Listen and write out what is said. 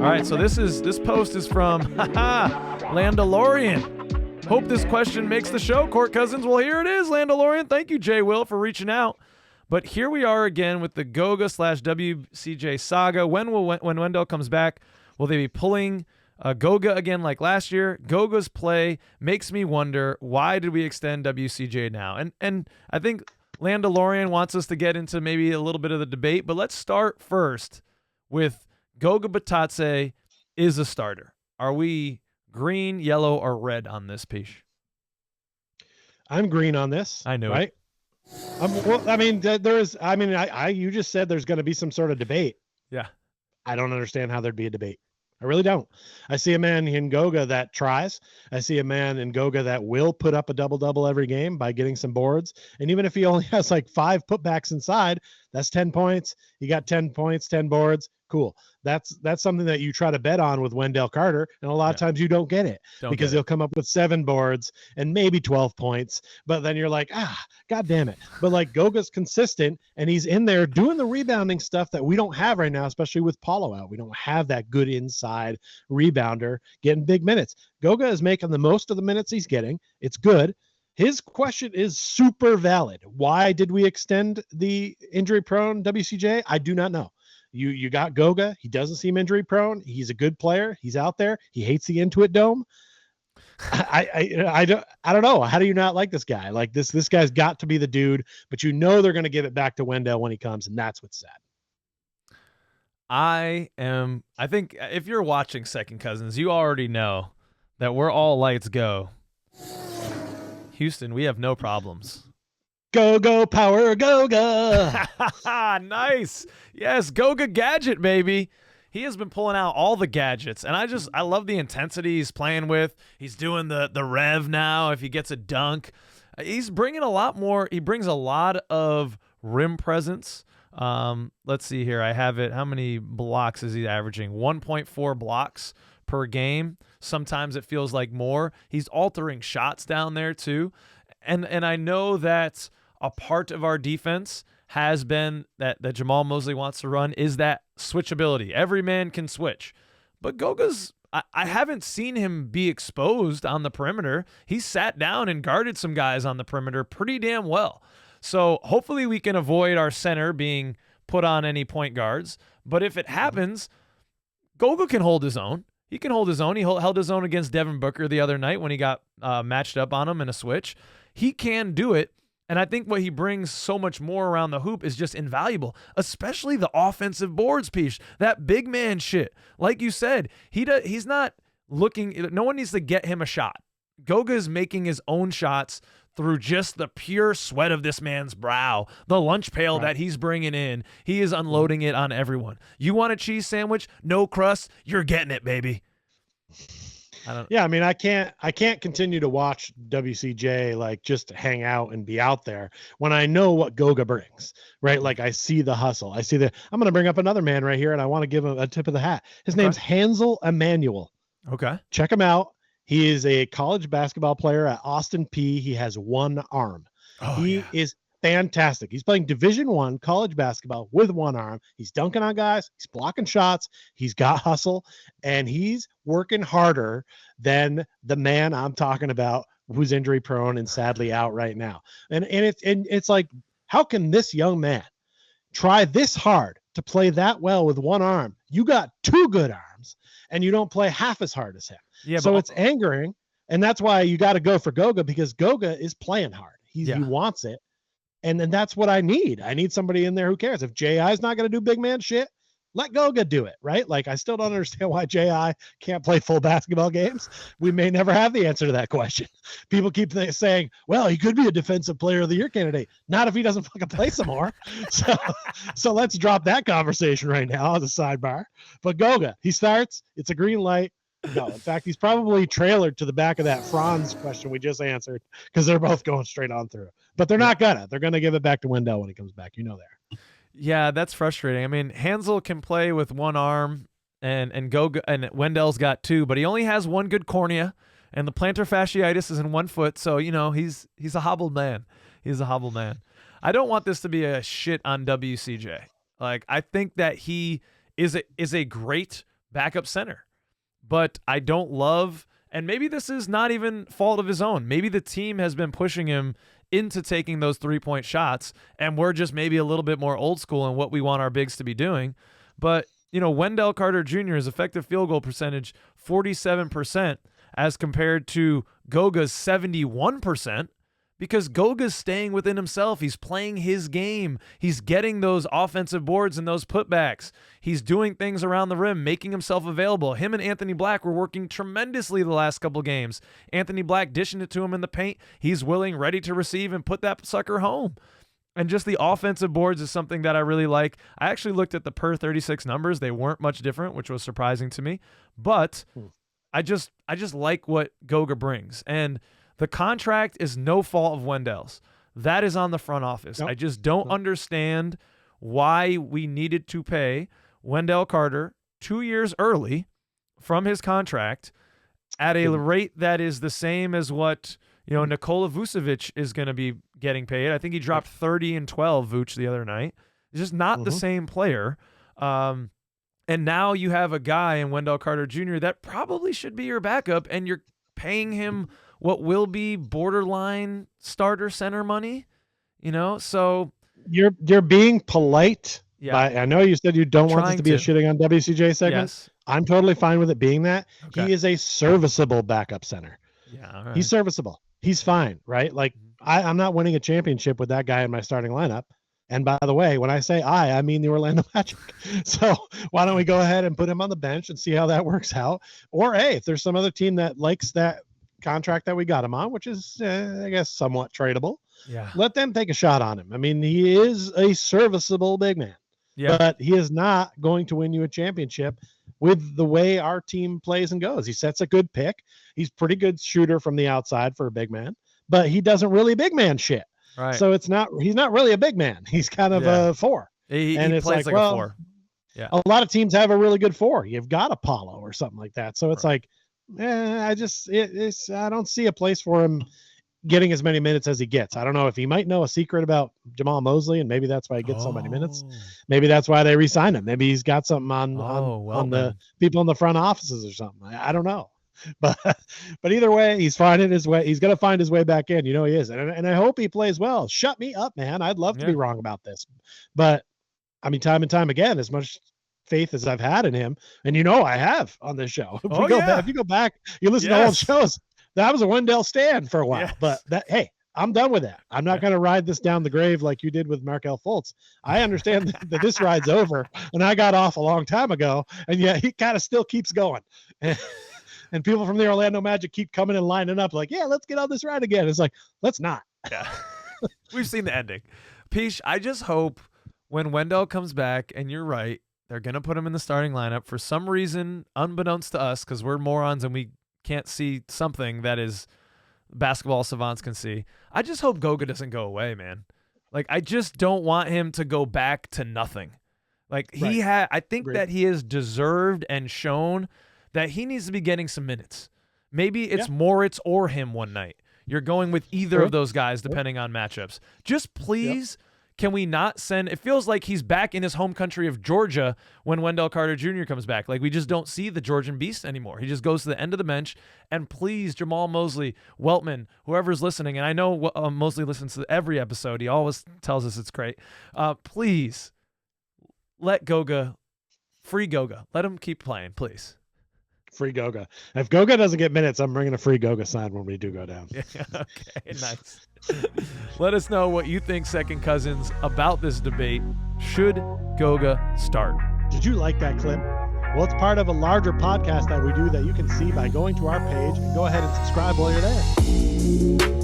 All right, so this post is from Landalorian. Hope this question makes the show, Court Cousins. Well, here it is, Landalorian. Thank you, Jay Will, for reaching out. But here we are again with the Goga/WCJ saga. When Wendell comes back, will they be pulling Goga again like last year? Goga's play makes me wonder, why did we extend WCJ now? And I think Landalorian wants us to get into maybe a little bit of the debate, but let's start first with Goga Bitadze is a starter. Are we green, yellow, or red on this, Pich? I'm green on this. I know, right? Well, I mean, you just said there's going to be some sort of debate. Yeah. I don't understand how there'd be a debate. I really don't. I see a man in Goga that tries. I see a man in Goga that will put up a double-double every game by getting some boards. And even if he only has like 5 putbacks inside, that's 10 points. He got 10 points, 10 boards. Cool. That's something that you try to bet on with Wendell Carter. And a lot of times you don't get it because he'll come up with 7 boards and maybe 12 points. But then you're like, God damn it. But like Goga's consistent and he's in there doing the rebounding stuff that we don't have right now, especially with Paulo out. We don't have that good inside rebounder getting big minutes. Goga is making the most of the minutes he's getting. It's good. His question is super valid. Why did we extend the injury-prone WCJ? I do not know. You got Goga. He doesn't seem injury prone. He's a good player. He's out there. He hates the Intuit Dome. I don't know. How do you not like this guy? Like this guy's got to be the dude, but you know they're going to give it back to Wendell when he comes, and that's what's sad. I think if you're watching Second Cousins, you already know that we're all lights go. Houston, we have no problems. Go power Goga. Nice. Yes, Goga gadget, baby. He has been pulling out all the gadgets, and I love the intensity he's playing with. He's doing the rev now if he gets a dunk. He's bringing a lot more. He brings a lot of rim presence. Let's see here. I have it. How many blocks is he averaging? 1.4 blocks per game. Sometimes it feels like more. He's altering shots down there too. And I know that a part of our defense has been that Jamal Mosley wants to run is that switchability. Every man can switch. But Goga's, I haven't seen him be exposed on the perimeter. He sat down and guarded some guys on the perimeter pretty damn well. So hopefully we can avoid our center being put on any point guards. But if it happens, Goga can hold his own. He can hold his own. He held his own against Devin Booker the other night when he got matched up on him in a switch. He can do it. And I think what he brings so much more around the hoop is just invaluable, especially the offensive boards piece, that big man shit. Like you said, he's not looking, no one needs to get him a shot. Goga is making his own shots through just the pure sweat of this man's brow, the lunch pail that he's bringing in. He is unloading it on everyone. You want a cheese sandwich? No crust? You're getting it, baby. I mean, I can't continue to watch WCJ like just hang out and be out there when I know what Goga brings, right? Like I see the hustle. I'm going to bring up another man right here and I want to give him a tip of the hat. His name's Hansel Emmanuel. Okay. Check him out. He is a college basketball player at Austin P. He has one arm. He is fantastic. He's playing Division I college basketball with one arm. He's dunking on guys. He's blocking shots. He's got hustle, and he's working harder than the man I'm talking about who's injury prone and sadly out right now. And it's like, how can this young man try this hard to play that well with one arm? You got 2 good arms, and you don't play half as hard as him. Yeah, so it's angering, and that's why you got to go for Goga, because Goga is playing hard. He wants it. And then that's what I need. I need somebody in there who cares. If J.I. is not going to do big man shit, let Goga do it, right? Like, I still don't understand why J.I. can't play full basketball games. We may never have the answer to that question. People keep saying, well, he could be a defensive player of the year candidate. Not if he doesn't fucking play some more. So let's drop that conversation right now as a sidebar. But Goga, he starts. It's a green light. No, in fact, he's probably trailered to the back of that Franz question we just answered because they're both going straight on through. But they're not gonna. They're gonna give it back to Wendell when he comes back. You know that. Yeah, that's frustrating. I mean, Hansel can play with one arm, and Goga and Wendell's got 2, but he only has one good cornea, and the plantar fasciitis is in one foot. So he's a hobbled man. He's a hobbled man. I don't want this to be a shit on WCJ. Like, I think that he is a great backup center. But I don't love, and maybe this is not even fault of his own. Maybe the team has been pushing him into taking those 3-point shots, and we're just maybe a little bit more old school in what we want our bigs to be doing. But, Wendell Carter Jr.'s effective field goal percentage, 47%, as compared to Goga's 71%, because Goga's staying within himself. He's playing his game. He's getting those offensive boards and those putbacks. He's doing things around the rim, making himself available. Him and Anthony Black were working tremendously the last couple games. Anthony Black dishing it to him in the paint. He's willing, ready to receive, and put that sucker home. And just the offensive boards is something that I really like. I actually looked at the per 36 numbers. They weren't much different, which was surprising to me. But I just like what Goga brings. And the contract is no fault of Wendell's. That is on the front office. Nope. I just don't understand why we needed to pay Wendell Carter 2 years early from his contract at a rate that is the same as what Nikola Vucevic is going to be getting paid. I think he dropped 30 and 12 Vuce the other night. It's just not the same player. And now you have a guy in Wendell Carter Jr. that probably should be your backup, and you're paying him what will be borderline starter center money, so you're being polite. Yeah. I know you said you don't want this to be a shitting on WCJ segment. Yes. I'm totally fine with it being that. Okay. He is a serviceable backup center. Yeah. All right. He's serviceable. He's fine, right? Like I'm not winning a championship with that guy in my starting lineup. And by the way, when I say I mean the Orlando Magic. So why don't we go ahead and put him on the bench and see how that works out? Or hey, if there's some other team that likes that contract that we got him on, which is I guess somewhat tradable, let them take a shot on him. I mean, he is a serviceable big man, but he is not going to win you a championship with the way our team plays and goes. He sets a good pick. He's pretty good shooter from the outside for a big man, but he doesn't really big man shit. Right. So he's not really a big man. He's kind of a 4. He it's plays like a 4. Yeah. A lot of teams have a really good 4. You've got Apollo or something like that. So it's like, I don't see a place for him getting as many minutes as he gets. I don't know if he might know a secret about Jamal Mosley, and maybe that's why he gets so many minutes. Maybe that's why they re-signed him. Maybe he's got something on the people in the front offices or something. I don't know. But either way, he's finding his way. He's going to find his way back in. He is. And I hope he plays well. Shut me up, man. I'd love to be wrong about this. But, I mean, time and time again, as much faith as I've had in him, and I have on this show. If you go back, you listen to old shows, that was a Wendell stand for a while. Yes. But hey, I'm done with that. I'm not going to ride this down the grave like you did with Markelle Fultz. I understand that this ride's over, and I got off a long time ago, and yet he kind of still keeps going. And people from the Orlando Magic keep coming and lining up like, let's get on this ride again. It's like, let's not. Yeah. We've seen the ending. Peach, I just hope when Wendell comes back, and you're right, they're going to put him in the starting lineup for some reason, unbeknownst to us, because we're morons and we can't see something that is basketball savants can see. I just hope Goga doesn't go away, man. Like, I just don't want him to go back to nothing. Like, I think that he has deserved and shown that he needs to be getting some minutes. Maybe it's Moritz or him one night. You're going with either of those guys depending on matchups. Just please, can we not send – it feels like he's back in his home country of Georgia when Wendell Carter Jr. comes back. Like, we just don't see the Georgian beast anymore. He just goes to the end of the bench. And please, Jamal Mosley, Weltman, whoever's listening, and I know Mosley listens to every episode. He always tells us it's great. Please let Goga – free Goga. Let him keep playing, please. Free Goga. If Goga doesn't get minutes, I'm bringing a free Goga sign when we do go down. Okay, nice. Let us know what you think, Second Cousins, about this debate. Should Goga start? Did you like that clip? Well, it's part of a larger podcast that we do that you can see by going to our page, and go ahead and subscribe while you're there.